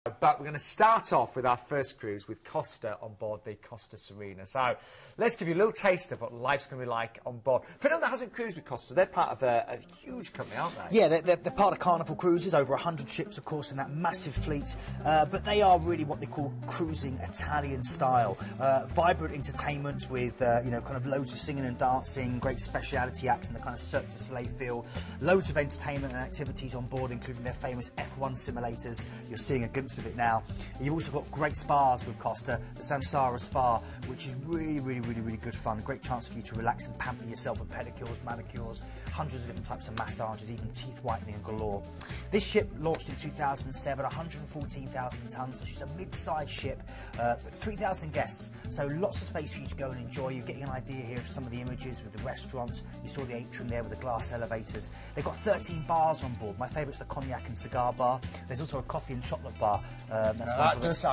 But we're going to start off with our first cruise with Costa on board the Costa Serena. So let's give you a little taste of what life's going to be like on board. For anyone that hasn't cruised with Costa, they're part of a huge company, aren't they? Yeah, they're part of Carnival Cruises, over 100 ships, of course, in that massive fleet. But they are really what they call cruising Italian style. Vibrant entertainment with, you know, kind of loads of singing and dancing, great speciality acts and the kind of Cirque du Soleil feel. Loads of entertainment and activities on board, including their famous F1 simulators. You're seeing a glimpse of it now. You've also got great spas with Costa, the Samsara Spa, which is really good fun. Great chance for you to relax and pamper yourself with pedicures, manicures, hundreds of different types of massages, even teeth whitening galore. This ship launched in 2007, 114,000 tonnes. It's just a mid-sized ship, but 3,000 guests, so lots of space for you to go and enjoy. You're getting an idea here of some of the images with the restaurants. You saw the atrium there with the glass elevators. They've got 13 bars on board. My favourite's the cognac and cigar bar. There's also a coffee and chocolate bar. I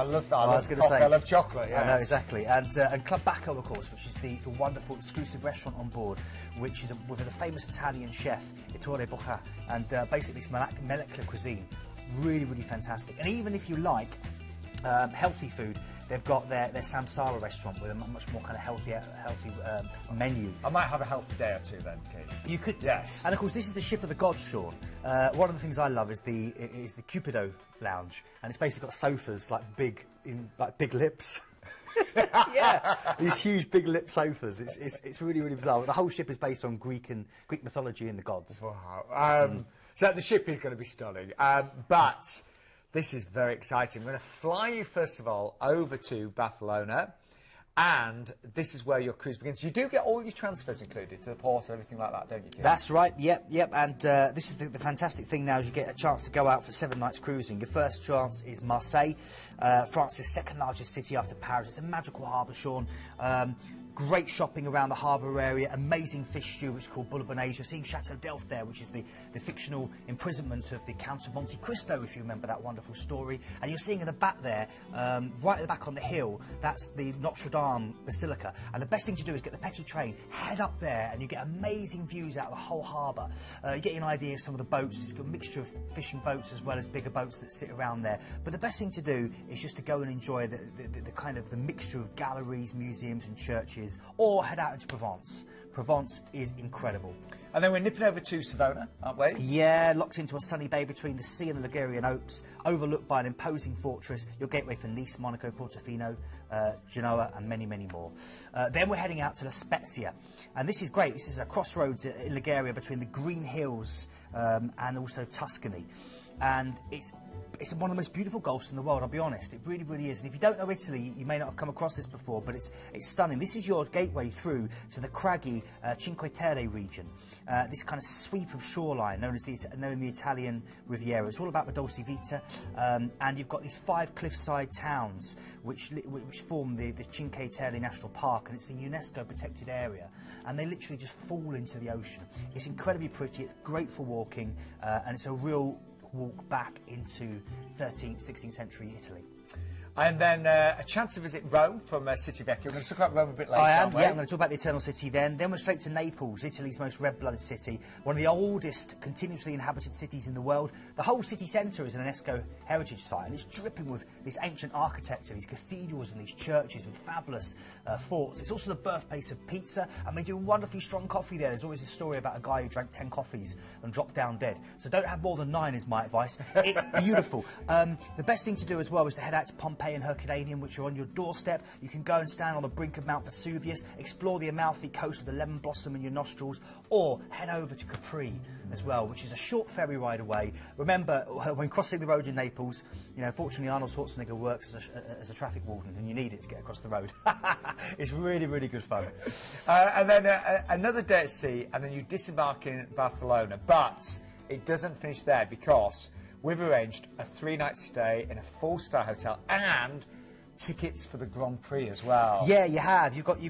love chocolate. Yes. I know, exactly. And Club Bacco, of course, which is the wonderful exclusive restaurant on board, which is with a famous Italian chef, Ettore Bocca, and basically it's molecular cuisine. Really fantastic. And even if you like healthy food, they've got their Samsara restaurant with a much more kind of healthy menu. I might have a healthy day or two then, Keith. You could, yes. And of course, this is the ship of the gods, Sean. One of the things I love is the Cupido lounge, and it's basically got sofas like big lips. Yeah, these huge big lip sofas. It's really bizarre. The whole ship is based on Greek mythology and the gods. Wow. So the ship is going to be stunning, but this is very exciting. We're going to fly you, first of all, over to Barcelona, and this is where your cruise begins. You do get all your transfers included to the port and everything like that, don't you, Keith? That's right, yep. And this is the fantastic thing now is you get a chance to go out for 7 nights cruising. Your first chance is Marseille, France's second largest city after Paris. It's a magical harbour, Sean. Great shopping around the harbour area, amazing fish stew, which is called Bouillabaisse. You're seeing Chateau Delphes there, which is the fictional imprisonment of the Count of Monte Cristo, if you remember that wonderful story. And you're seeing in the back there, right at the back on the hill, that's the Notre Dame Basilica. And the best thing to do is get the Petit train, head up there, and you get amazing views out of the whole harbour. You get an idea of some of the boats. It's got a mixture of fishing boats as well as bigger boats that sit around there. But the best thing to do is just to go and enjoy the kind of the mixture of galleries, museums and churches, or head out into Provence. Provence is incredible. And then we're nipping over to Savona, aren't we? Yeah, locked into a sunny bay between the sea and the Ligurian Alps, overlooked by an imposing fortress, your gateway for Nice, Monaco, Portofino, Genoa and many more. Then we're heading out to La Spezia, and this is great. This is a crossroads in Liguria between the green hills and also Tuscany, and it's one of the most beautiful gulfs in the world, I'll be honest. It really is. And if you don't know Italy, you may not have come across this before, but it's stunning. This is your gateway through to the craggy Cinque Terre region. This kind of sweep of shoreline known in the Italian Riviera. It's all about the Dolce Vita, and you've got these 5 cliffside towns which form the Cinque Terre National Park, and it's the UNESCO protected area. And they literally just fall into the ocean. It's incredibly pretty. It's great for walking, and it's a real walk back into 13th, 16th century Italy. And then a chance to visit Rome from City Vecchia. We're going to talk about Rome a bit later. I am, yeah. I'm going to talk about the Eternal City then. Then we're straight to Naples, Italy's most red-blooded city, one of the oldest continuously inhabited cities in the world. The whole city centre is an UNESCO heritage site, and it's dripping with this ancient architecture, these cathedrals and these churches and fabulous forts. It's also the birthplace of pizza, and they do wonderfully strong coffee there. There's always a story about a guy who drank 10 coffees and dropped down dead. So don't have more than 9 is my advice. It's beautiful. The best thing to do as well is to head out to Pompeii and Herculaneum, which are on your doorstep. You can go and stand on the brink of Mount Vesuvius, explore the Amalfi Coast with the lemon blossom in your nostrils, or head over to Capri as well, which is a short ferry ride away. Remember, when crossing the road in Naples, you know, fortunately Arnold Schwarzenegger works as a traffic warden, and you need it to get across the road. It's really good fun. And then another day at sea, and then you disembark in Barcelona, but it doesn't finish there, because we've arranged a 3-night stay in a 4-star hotel and tickets for the Grand Prix as well. Yeah, you have. You've got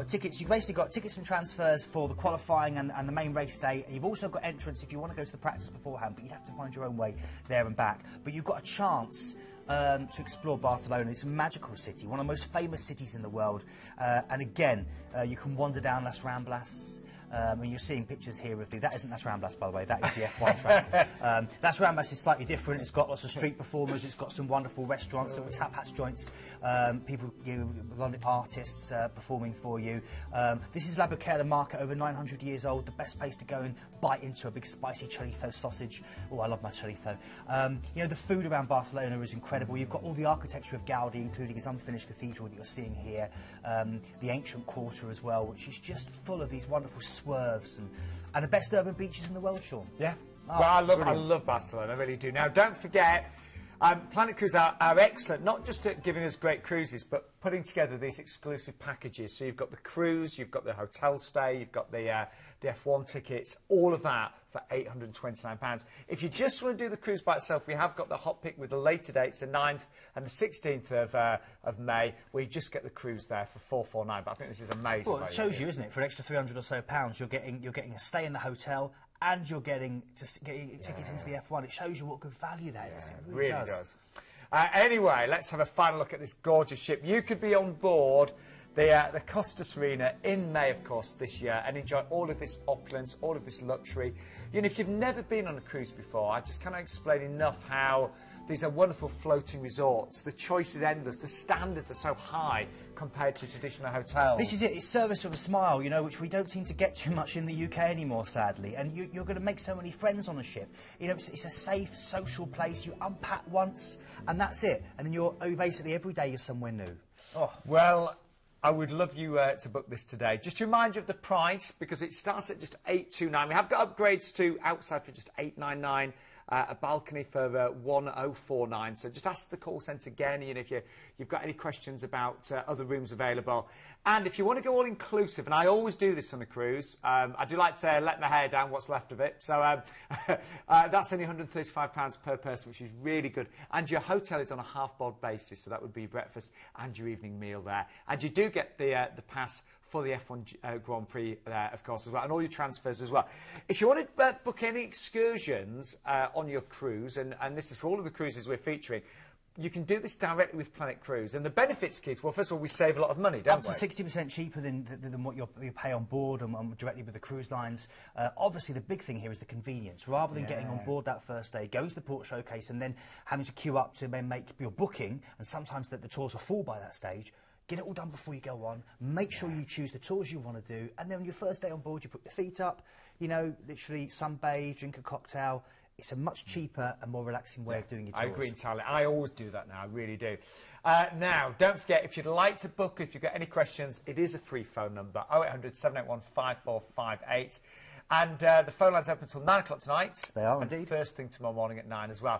tickets. You've basically got tickets and transfers for the qualifying and the main race day. You've also got entrance if you want to go to the practice beforehand, but you'd have to find your own way there and back. But you've got a chance to explore Barcelona. It's a magical city, one of the most famous cities in the world. And again, you can wander down Las Ramblas. And you're seeing pictures here of that's Ramblas, by the way. That is the F1 track. Las Ramblas is slightly different. It's got lots of street performers. It's got some wonderful restaurants, little tapas joints. People, artists performing for you. This is La Boquera Market, over 900 years old. The best place to go and bite into a big spicy chorizo sausage. Oh, I love my chorizo. The food around Barcelona is incredible. You've got all the architecture of Gaudi, including his unfinished cathedral that you're seeing here. The ancient quarter as well, which is just full of these wonderful swerves and the best urban beaches in the world, Sean. Yeah. Oh, well, I love Barcelona, I really do. Now, don't forget, Planet Cruise are excellent, not just at giving us great cruises, but putting together these exclusive packages. So you've got the cruise, you've got the hotel stay, you've got the F1 tickets, all of that for £829. If you just want to do the cruise by itself, we have got the hot pick with the later dates, the 9th and the 16th of May, where you just get the cruise there for £449. But I think this is amazing. Well, it shows you, isn't it? For an extra £300 or so, you're getting a stay in the hotel, and you're getting tickets into the F1. It shows you what good value that is. It really does. Anyway, let's have a final look at this gorgeous ship. You could be on board the Costa Serena in May, of course, this year, and enjoy all of this opulence, all of this luxury. If you've never been on a cruise before, I just cannot explain enough how these are wonderful floating resorts. The choice is endless. The standards are so high compared to traditional hotels. This is it. It's service with a smile, which we don't seem to get too much in the UK anymore, sadly. And you're going to make so many friends on a ship. It's a safe, social place. You unpack once, and that's it. And then you're basically every day you're somewhere new. Oh. Well, I would love you to book this today. Just to remind you of the price, because it starts at just $829. We have got upgrades to outside for just $899. A balcony for $1049. So just ask the call centre again, if you've got any questions about other rooms available. And if you want to go all inclusive, and I always do this on a cruise, I do like to let my hair down, what's left of it. So that's only £135 per person, which is really good. And your hotel is on a half-board basis, so that would be breakfast and your evening meal there. And you do get the pass for the F1 Grand Prix there, of course, as well, and all your transfers as well. If you want to book any excursions on your cruise, and this is for all of the cruises we're featuring, you can do this directly with Planet Cruise. And the benefits, Keith, well, first of all, we save a lot of money, don't we? Up to 60% cheaper than what you pay on board and directly with the cruise lines. Obviously, the big thing here is the convenience. Rather than getting on board that first day, going to the port showcase and then having to queue up to then make your booking, and sometimes the tours are full by that stage, get it all done before you go on. Make sure you choose the tours you want to do. And then on your first day on board, you put your feet up, literally sunbathe, drink a cocktail. It's a much cheaper and more relaxing way of doing your tours. I agree entirely. I always do that now. I really do. Now, don't forget, if you'd like to book, if you've got any questions, it is a free phone number, 0800 781 5458. And the phone line's open until 9 o'clock tonight. They are, and indeed. First thing tomorrow morning at 9 as well.